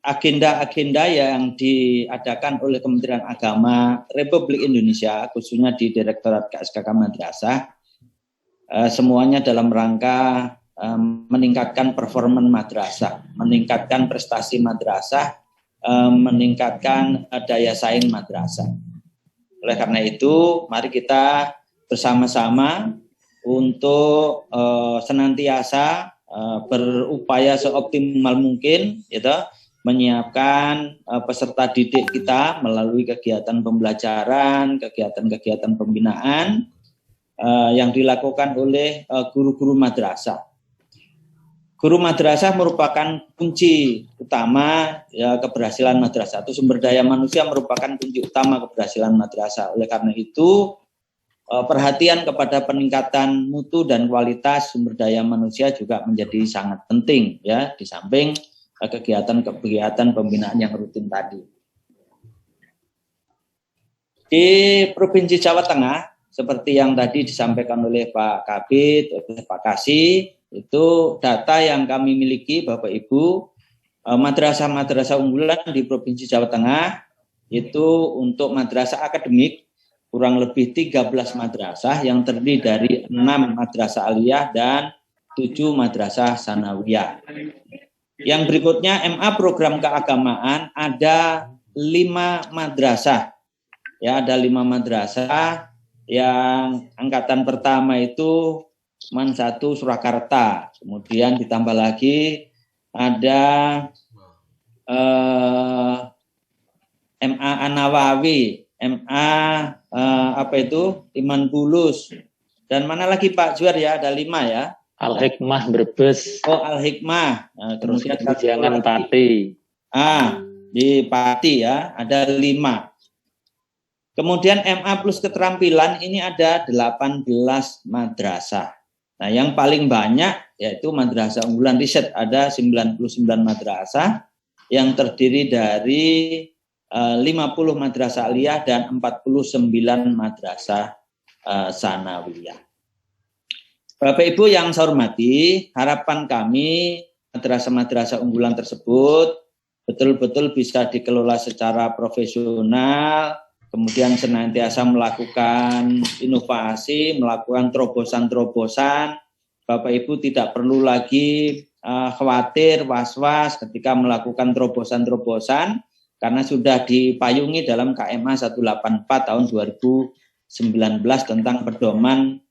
agenda-agenda yang diadakan oleh Kementerian Agama Republik Indonesia, khususnya di Direktorat KSKK Madrasah, semuanya dalam rangka meningkatkan performa madrasah, meningkatkan prestasi madrasah, meningkatkan daya saing madrasah. Oleh karena itu, mari kita bersama-sama untuk senantiasa berupaya seoptimal mungkin, gitu, menyiapkan peserta didik kita melalui kegiatan pembelajaran, kegiatan-kegiatan pembinaan yang dilakukan oleh guru-guru madrasah. Guru madrasah merupakan kunci utama ya, keberhasilan madrasah, atau sumber daya manusia merupakan kunci utama keberhasilan madrasah. Oleh karena itu, perhatian kepada peningkatan mutu dan kualitas sumber daya manusia juga menjadi sangat penting, ya, di samping kegiatan-kegiatan pembinaan yang rutin tadi. Di Provinsi Jawa Tengah, seperti yang tadi disampaikan oleh Pak Kabid, oleh Pak Kasih, itu data yang kami miliki, Bapak Ibu, madrasah-madrasah unggulan di Provinsi Jawa Tengah, itu untuk madrasah akademik, kurang lebih 13 madrasah yang terdiri dari 6 madrasah aliyah dan 7 madrasah sanawiyah. Yang berikutnya MA program keagamaan ada 5 madrasah. Ya, ada 5 madrasah yang angkatan pertama itu MAN 1 Surakarta. Kemudian ditambah lagi ada MA An-Nawawi, MA Iman Bulus. Dan mana lagi Pak Juar ya, ada 5 ya. Al-Hikmah Brebes. Oh, Al-Hikmah. Kemudian Jangan Pati. Di Pati ya, ada 5. Kemudian MA plus keterampilan ini ada 18 madrasah. Nah, yang paling banyak yaitu madrasah unggulan riset, ada 99 madrasah yang terdiri dari 50 madrasah aliyah dan 49 madrasah sanawiyah. Bapak Ibu yang saya hormati, harapan kami madrasah-madrasah unggulan tersebut betul-betul bisa dikelola secara profesional, kemudian senantiasa melakukan inovasi, melakukan terobosan-terobosan. Bapak Ibu tidak perlu lagi khawatir, was-was ketika melakukan terobosan-terobosan, karena sudah dipayungi dalam KMA 184 tahun 2019 tentang pedoman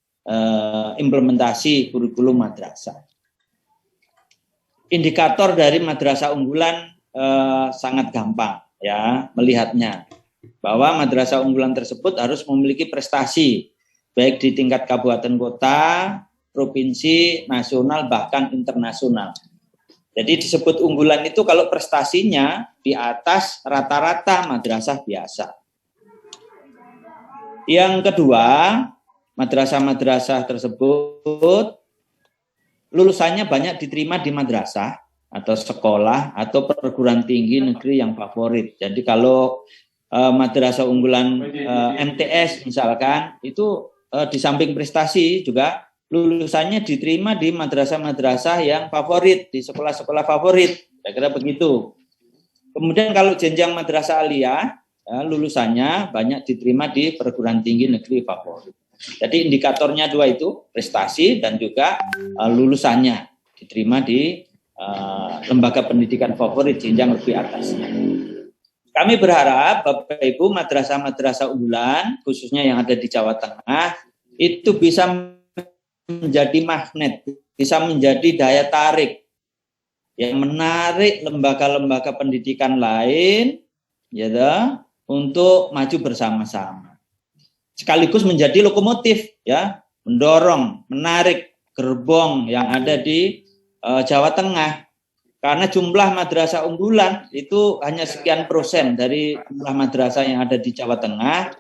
implementasi kurikulum madrasah. Indikator dari madrasah unggulan sangat gampang ya melihatnya, bahwa madrasah unggulan tersebut harus memiliki prestasi baik di tingkat kabupaten kota, provinsi, nasional, bahkan internasional. Jadi disebut unggulan itu kalau prestasinya di atas rata-rata madrasah biasa. Yang kedua, madrasah-madrasah tersebut lulusannya banyak diterima di madrasah atau sekolah atau perguruan tinggi negeri yang favorit. Jadi kalau madrasah unggulan MTS misalkan, itu di samping prestasi juga lulusannya diterima di madrasah-madrasah yang favorit, di sekolah-sekolah favorit. Saya kira begitu. Kemudian kalau jenjang madrasah aliyah, lulusannya banyak diterima di perguruan tinggi negeri favorit. Jadi indikatornya 2 itu, prestasi dan juga lulusannya diterima di lembaga pendidikan favorit jenjang lebih atasnya. Kami berharap Bapak Ibu madrasah-madrasah unggulan khususnya yang ada di Jawa Tengah itu bisa menjadi magnet, bisa menjadi daya tarik yang menarik lembaga-lembaga pendidikan lain ya untuk maju bersama-sama. Sekaligus menjadi lokomotif ya, mendorong, menarik gerbong yang ada di Jawa Tengah. Karena jumlah madrasah unggulan itu hanya sekian % dari jumlah madrasah yang ada di Jawa Tengah.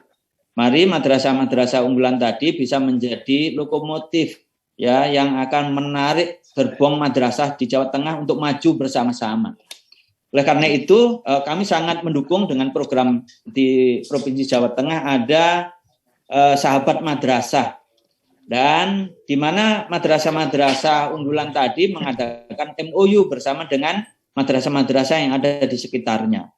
Mari madrasah-madrasah unggulan tadi bisa menjadi lokomotif ya yang akan menarik gerbong madrasah di Jawa Tengah untuk maju bersama-sama. Oleh karena itu kami sangat mendukung dengan program di Provinsi Jawa Tengah ada sahabat madrasah. Dan di mana madrasah-madrasah unggulan tadi mengadakan MOU bersama dengan madrasah-madrasah yang ada di sekitarnya.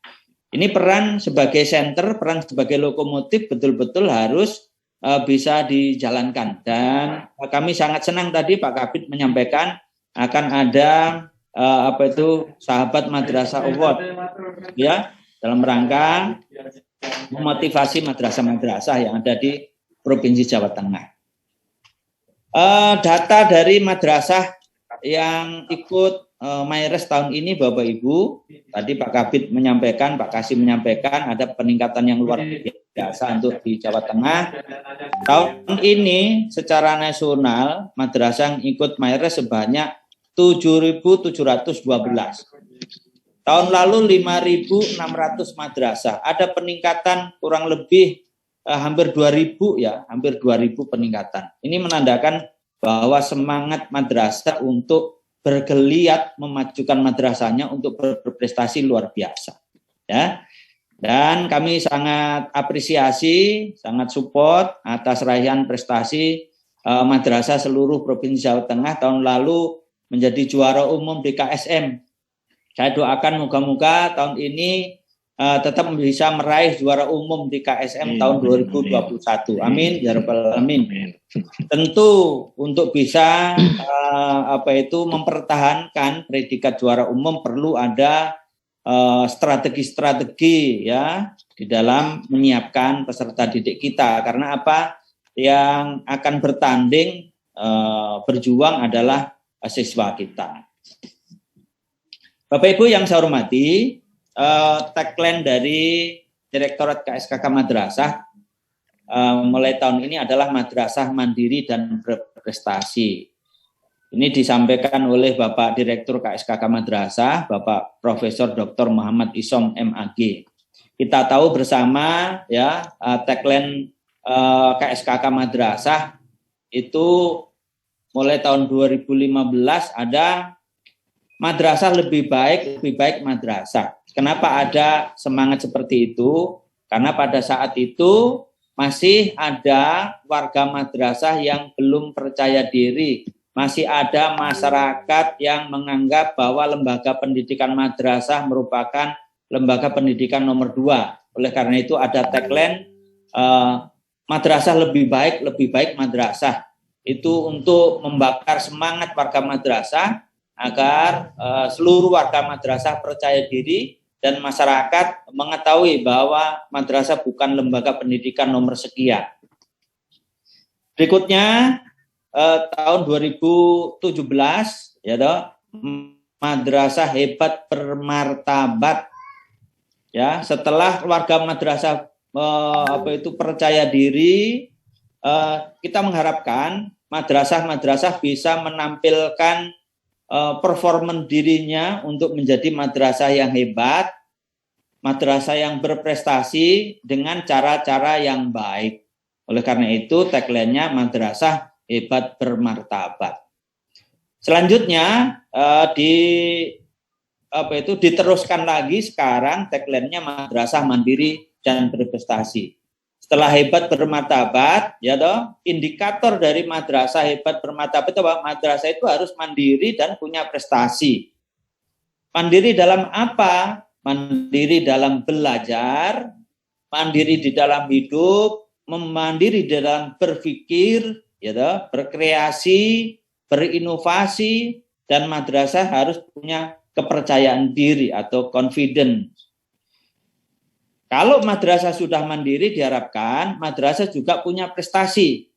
Ini peran sebagai center, peran sebagai lokomotif betul-betul harus bisa dijalankan. Dan kami sangat senang tadi Pak Kabid menyampaikan akan ada Sahabat Madrasah Award, ya, dalam rangka memotivasi madrasah-madrasah yang ada di Provinsi Jawa Tengah. Data dari madrasah yang ikut Mayres tahun ini Bapak Ibu, tadi Pak Kabid menyampaikan, Pak Kasim menyampaikan ada peningkatan yang luar biasa untuk di Jawa Tengah. Tahun ini secara nasional madrasah yang ikut Mayres sebanyak 7.712. Tahun lalu 5.600 madrasah. Ada peningkatan kurang lebih hampir 2.000 ya, hampir 2.000 peningkatan. Ini menandakan bahwa semangat madrasah untuk bergeliat memajukan madrasahnya untuk berprestasi luar biasa. Ya. Dan kami sangat apresiasi, sangat support atas raihan prestasi madrasah seluruh Provinsi Jawa Tengah tahun lalu menjadi juara umum di KSM. Saya doakan moga-moga tahun ini tetap bisa meraih juara umum di KSM tahun 2021. Amin ya rabbal alamin. Tentu untuk bisa mempertahankan predikat juara umum perlu ada strategi-strategi ya di dalam menyiapkan peserta didik kita. Karena apa? Yang akan bertanding berjuang adalah siswa kita. Bapak Ibu yang saya hormati, tagline dari Direktorat KSKK Madrasah mulai tahun ini adalah Madrasah Mandiri dan Berprestasi. Ini disampaikan oleh Bapak Direktur KSKK Madrasah, Bapak Profesor Dr. Muhammad Isom MAG. Kita tahu bersama ya tagline KSKK Madrasah itu mulai tahun 2015 ada madrasah lebih baik madrasah. Kenapa ada semangat seperti itu? Karena pada saat itu masih ada warga madrasah yang belum percaya diri. Masih ada masyarakat yang menganggap bahwa lembaga pendidikan madrasah merupakan lembaga pendidikan nomor 2. Oleh karena itu ada tagline madrasah lebih baik madrasah. Itu untuk membakar semangat warga madrasah agar seluruh warga madrasah percaya diri dan masyarakat mengetahui bahwa madrasah bukan lembaga pendidikan nomor sekian. Berikutnya tahun 2017 ya toh, madrasah hebat bermartabat. Ya, setelah warga madrasah percaya diri, kita mengharapkan madrasah-madrasah bisa menampilkan performan dirinya untuk menjadi madrasah yang hebat, madrasah yang berprestasi dengan cara-cara yang baik. Oleh karena itu tagline-nya madrasah hebat bermartabat. Selanjutnya diteruskan lagi sekarang tagline-nya madrasah mandiri dan berprestasi. Setelah hebat bermartabat, ya toh, indikator dari madrasah hebat bermartabat itu bahwa madrasah itu harus mandiri dan punya prestasi. Mandiri dalam apa? Mandiri dalam belajar, mandiri di dalam hidup, mandiri dalam berpikir, ya toh, berkreasi, berinovasi, dan madrasah harus punya kepercayaan diri atau confidence. Kalau madrasah sudah mandiri diharapkan madrasah juga punya prestasi.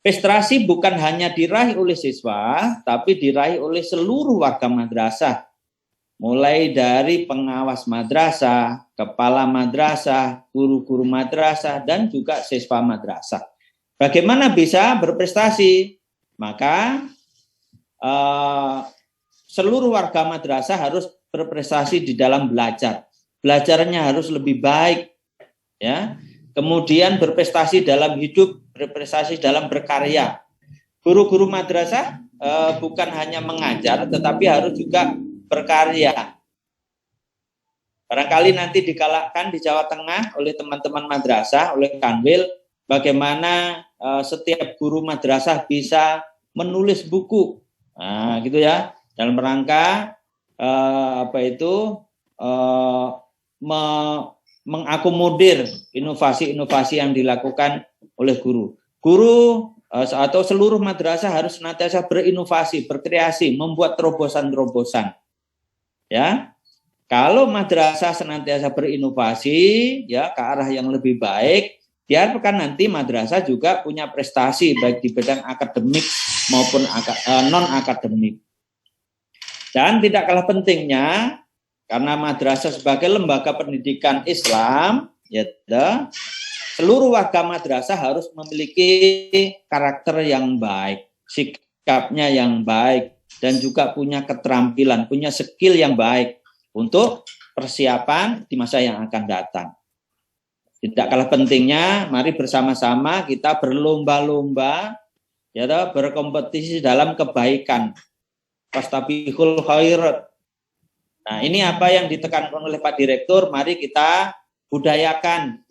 Prestasi bukan hanya diraih oleh siswa, tapi diraih oleh seluruh warga madrasah. Mulai dari pengawas madrasah, kepala madrasah, guru-guru madrasah, dan juga siswa madrasah. Bagaimana bisa berprestasi? Maka seluruh warga madrasah harus berprestasi di dalam belajar. Belajarnya harus lebih baik, ya. Kemudian berprestasi dalam hidup, berprestasi dalam berkarya. Guru-guru madrasah bukan hanya mengajar, tetapi harus juga berkarya. Barangkali nanti digalakkan di Jawa Tengah oleh teman-teman madrasah, oleh Kanwil, bagaimana setiap guru madrasah bisa menulis buku. Nah, gitu ya. Dalam rangka mengakomodir inovasi-inovasi yang dilakukan oleh guru. Guru atau seluruh madrasah harus senantiasa berinovasi, berkreasi, membuat terobosan-terobosan. Ya. Kalau madrasah senantiasa berinovasi ya ke arah yang lebih baik, diharapkan nanti madrasah juga punya prestasi baik di bidang akademik maupun non akademik. Dan tidak kalah pentingnya, karena madrasah sebagai lembaga pendidikan Islam, ya, seluruh warga madrasah harus memiliki karakter yang baik, sikapnya yang baik, dan juga punya keterampilan, punya skill yang baik untuk persiapan di masa yang akan datang. Tidak kalah pentingnya, mari bersama-sama kita berlomba-lomba, ya, berkompetisi dalam kebaikan. Fastabihul khairat. Nah, ini apa yang ditekankan oleh Pak Direktur, mari kita budayakan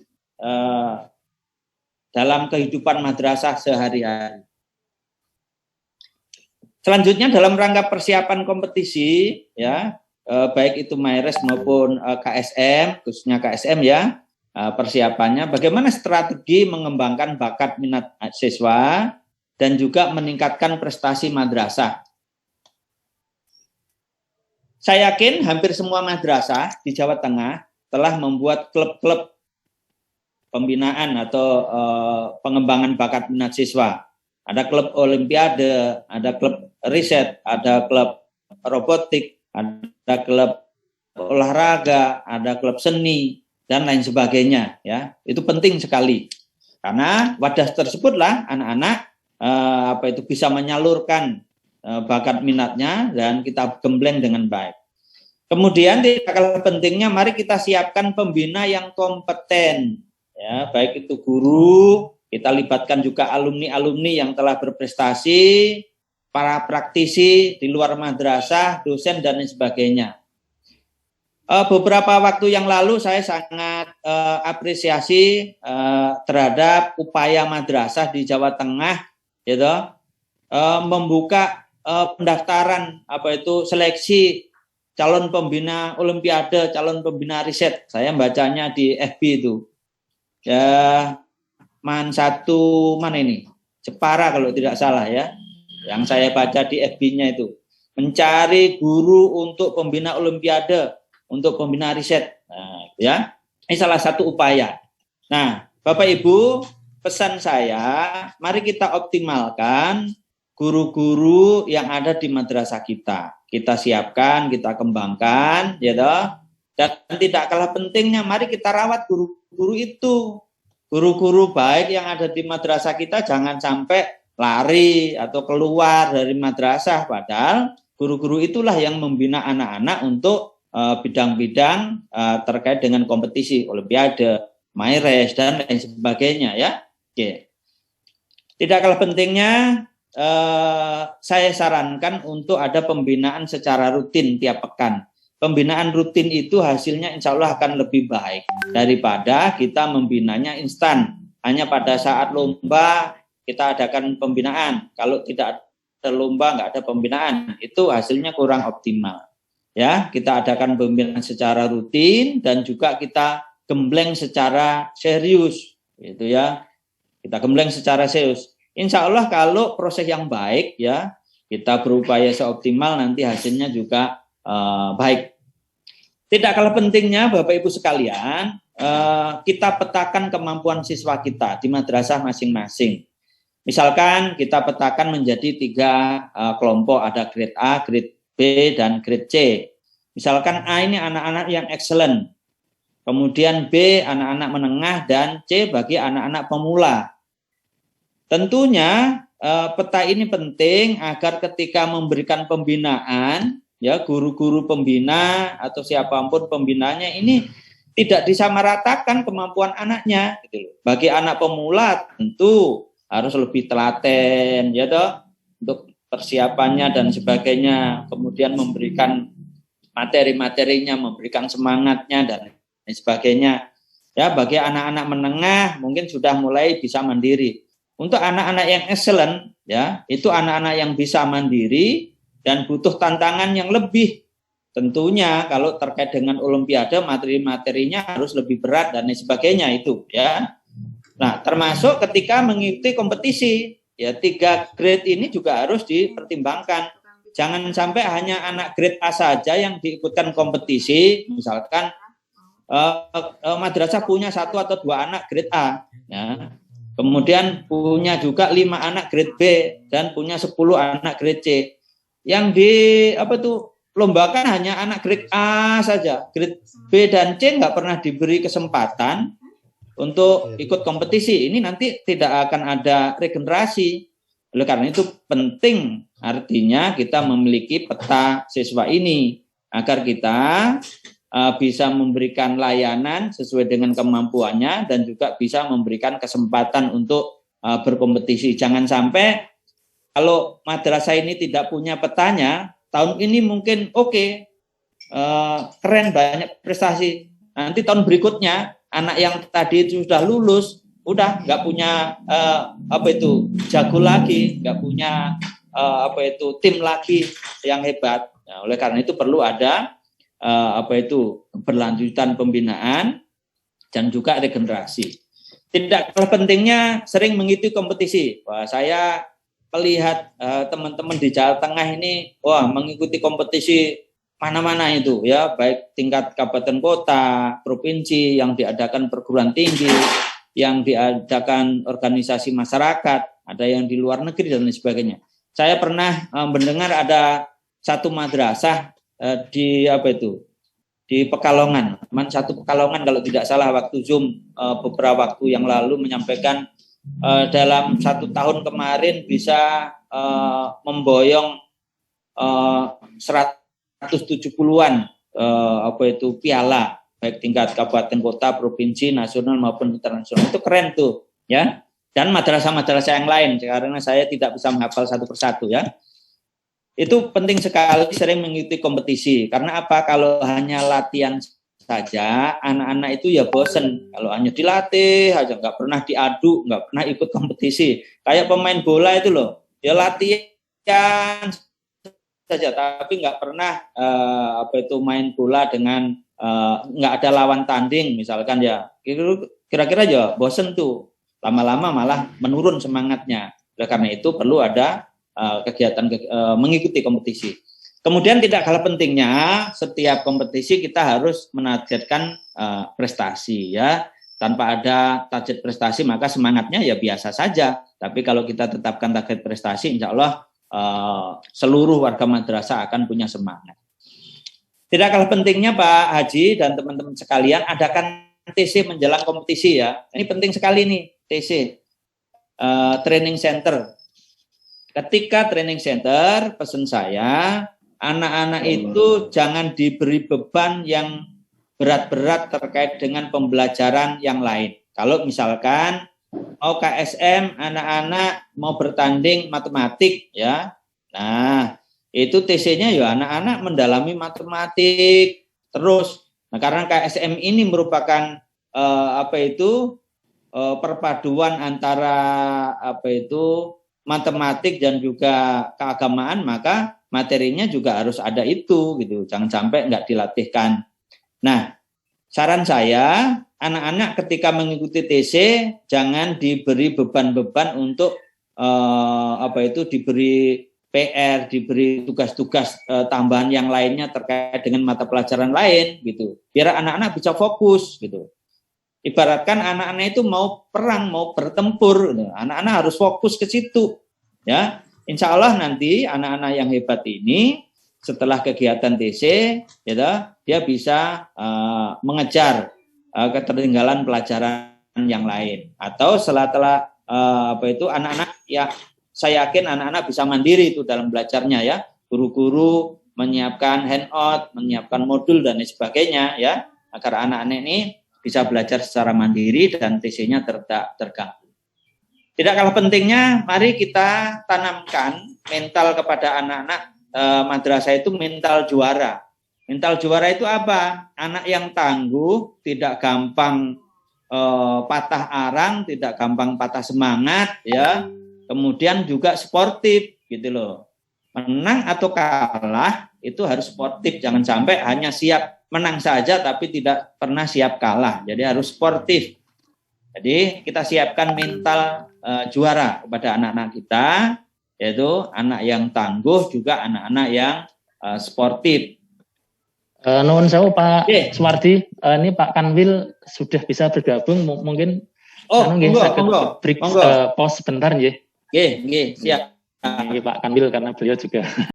dalam kehidupan madrasah sehari-hari. Selanjutnya dalam rangka persiapan kompetisi, ya, baik itu MyRes maupun KSM, khususnya KSM ya, persiapannya bagaimana strategi mengembangkan bakat minat siswa dan juga meningkatkan prestasi madrasah. Saya yakin hampir semua madrasah di Jawa Tengah telah membuat klub-klub pembinaan atau pengembangan bakat minat siswa. Ada klub olimpiade, ada klub riset, ada klub robotik, ada klub olahraga, ada klub seni, dan lain sebagainya. Ya, itu penting sekali karena wadah tersebutlah anak-anak bisa menyalurkan bakat minatnya dan kita gembleng dengan baik. Kemudian tidak kalah pentingnya, mari kita siapkan pembina yang kompeten, ya, baik itu guru, kita libatkan juga alumni-alumni yang telah berprestasi, para praktisi di luar madrasah, dosen dan lain sebagainya. Beberapa waktu yang lalu saya sangat apresiasi terhadap upaya madrasah di Jawa Tengah, gitu, membuka pendaftaran seleksi calon pembina olimpiade, calon pembina riset. Saya bacanya di FB itu. Ya, mana ini? Jepara kalau tidak salah ya. Yang saya baca di FB-nya itu. Mencari guru untuk pembina olimpiade, untuk pembina riset. Nah, ya. Ini salah satu upaya. Nah, Bapak Ibu, pesan saya, mari kita optimalkan guru-guru yang ada di madrasah kita. Kita siapkan, kita kembangkan, ya toh. Dan tidak kalah pentingnya, mari kita rawat guru-guru itu. Guru-guru baik yang ada di madrasah kita jangan sampai lari atau keluar dari madrasah. Padahal guru-guru itulah yang membina anak-anak untuk bidang-bidang terkait dengan kompetisi, olimpiade, MyRes, dan lain sebagainya. Ya. Oke. Tidak kalah pentingnya, saya sarankan untuk ada pembinaan secara rutin tiap pekan. Pembinaan rutin itu hasilnya insya Allah akan lebih baik daripada kita membinanya instan. Hanya pada saat lomba kita adakan pembinaan. Kalau tidak ada lomba, nggak ada pembinaan, itu hasilnya kurang optimal. Ya, kita adakan pembinaan secara rutin dan juga kita gembleng secara serius, gitu ya. Kita gembleng secara serius. Insya Allah kalau proses yang baik, ya, kita berupaya seoptimal, nanti hasilnya juga baik. Tidak kalah pentingnya Bapak Ibu sekalian, kita petakan kemampuan siswa kita di madrasah masing-masing. Misalkan kita petakan menjadi 3 kelompok, ada grade A, grade B, dan grade C. Misalkan A ini anak-anak yang excellent, kemudian B anak-anak menengah, dan C bagi anak-anak pemula. Tentunya peta ini penting agar ketika memberikan pembinaan, ya, guru-guru pembina atau siapapun pembinanya ini tidak disamaratakan kemampuan anaknya, gitu. Bagi anak pemula tentu harus lebih telaten, ya toh, untuk persiapannya dan sebagainya, kemudian memberikan materi-materinya, memberikan semangatnya dan lain sebagainya. Ya, bagi anak-anak menengah mungkin sudah mulai bisa mandiri. Untuk anak-anak yang excellent, ya, itu anak-anak yang bisa mandiri dan butuh tantangan yang lebih. Tentunya kalau terkait dengan olimpiade, materi-materinya harus lebih berat dan lain sebagainya itu, ya. Nah, termasuk ketika mengikuti kompetisi, ya 3 grade ini juga harus dipertimbangkan. Jangan sampai hanya anak grade A saja yang diikutkan kompetisi, misalkan madrasah punya 1 atau 2 anak grade A, ya. Kemudian punya juga 5 anak grade B dan punya 10 anak grade C. Yang lombakan hanya anak grade A saja. Grade B dan C nggak pernah diberi kesempatan untuk ikut kompetisi. Ini nanti tidak akan ada regenerasi. Oleh karena itu penting, artinya kita memiliki peta siswa ini agar kita bisa memberikan layanan sesuai dengan kemampuannya dan juga bisa memberikan kesempatan untuk berkompetisi. Jangan sampai kalau madrasah ini tidak punya petanya, tahun ini mungkin keren, banyak prestasi. Nanti tahun berikutnya anak yang tadi itu sudah lulus, udah nggak punya jago lagi, nggak punya tim lagi yang hebat. Nah, oleh karena itu perlu ada berlanjutan pembinaan dan juga regenerasi. Tidak kalah pentingnya sering mengikuti kompetisi. Wah, saya melihat teman-teman di Jawa Tengah ini mengikuti kompetisi mana-mana itu, ya, baik tingkat kabupaten kota, provinsi, yang diadakan perguruan tinggi, yang diadakan organisasi masyarakat, ada yang di luar negeri dan lain sebagainya. Saya pernah mendengar ada satu madrasah di Pekalongan, satu Pekalongan kalau tidak salah, waktu Zoom beberapa waktu yang lalu menyampaikan dalam 1 tahun kemarin bisa memboyong 170-an piala, baik tingkat kabupaten kota, provinsi, nasional maupun internasional. Itu keren tuh, ya. Dan madrasah-madrasah yang lain, karena saya tidak bisa menghafal satu persatu, ya. Itu penting sekali sering mengikuti kompetisi. Karena apa? Kalau hanya latihan saja, anak-anak itu ya bosen. Kalau hanya dilatih aja, nggak pernah diadu, nggak pernah ikut kompetisi. Kayak pemain bola itu loh, dia latihan saja, tapi nggak pernah main bola dengan nggak ada lawan tanding, misalkan, ya. Kira-kira ya bosen tuh. Lama-lama malah menurun semangatnya. Oleh karena itu perlu ada kegiatan mengikuti kompetisi. Kemudian tidak kalah pentingnya, setiap kompetisi kita harus menargetkan prestasi, ya. Tanpa ada target prestasi maka semangatnya ya biasa saja. Tapi kalau kita tetapkan target prestasi, insya Allah seluruh warga madrasah akan punya semangat. Tidak kalah pentingnya Pak Haji dan teman-teman sekalian, adakan TC menjelang kompetisi, ya. Ini penting sekali nih, TC, training center. Ketika training center, pesan saya, anak-anak itu jangan diberi beban yang berat-berat terkait dengan pembelajaran yang lain. Kalau misalkan mau KSM, anak-anak mau bertanding matematik, ya. Nah, itu TC-nya ya anak-anak mendalami matematik terus. Nah, karena KSM ini merupakan perpaduan antara matematik dan juga keagamaan, maka materinya juga harus ada itu, gitu. Jangan sampai nggak dilatihkan. Nah, saran saya, anak-anak ketika mengikuti TC jangan diberi beban-beban untuk diberi PR, diberi tugas-tugas tambahan yang lainnya terkait dengan mata pelajaran lain, gitu. Biar anak-anak bisa fokus, gitu. Ibaratkan anak-anak itu mau perang, mau bertempur, anak-anak harus fokus ke situ, ya. Insya Allah nanti anak-anak yang hebat ini setelah kegiatan TC, ya, dia bisa mengejar ketertinggalan pelajaran yang lain. Atau setelah anak-anak, ya, saya yakin anak-anak bisa mandiri itu dalam belajarnya, ya. Guru-guru menyiapkan handout, menyiapkan modul dan sebagainya, ya, agar anak-anak ini bisa belajar secara mandiri dan TC-nya terganggu. Tidak kalah pentingnya, mari kita tanamkan mental kepada anak-anak madrasah itu mental juara. Mental juara itu apa? Anak yang tangguh, tidak gampang patah arang, tidak gampang patah semangat, ya. Kemudian juga sportif, gitu loh. Menang atau kalah itu harus sportif, jangan sampai hanya siap menang saja tapi tidak pernah siap kalah. Jadi harus sportif. Jadi kita siapkan mental juara kepada anak-anak kita, yaitu anak yang tangguh juga anak-anak yang sportif. Nuwun sewu Pak Sumardi, ini Pak Kanwil sudah bisa bergabung, mungkin break pause sebentar nggih. Nggih, siap. Nggih Pak Kanwil karena beliau juga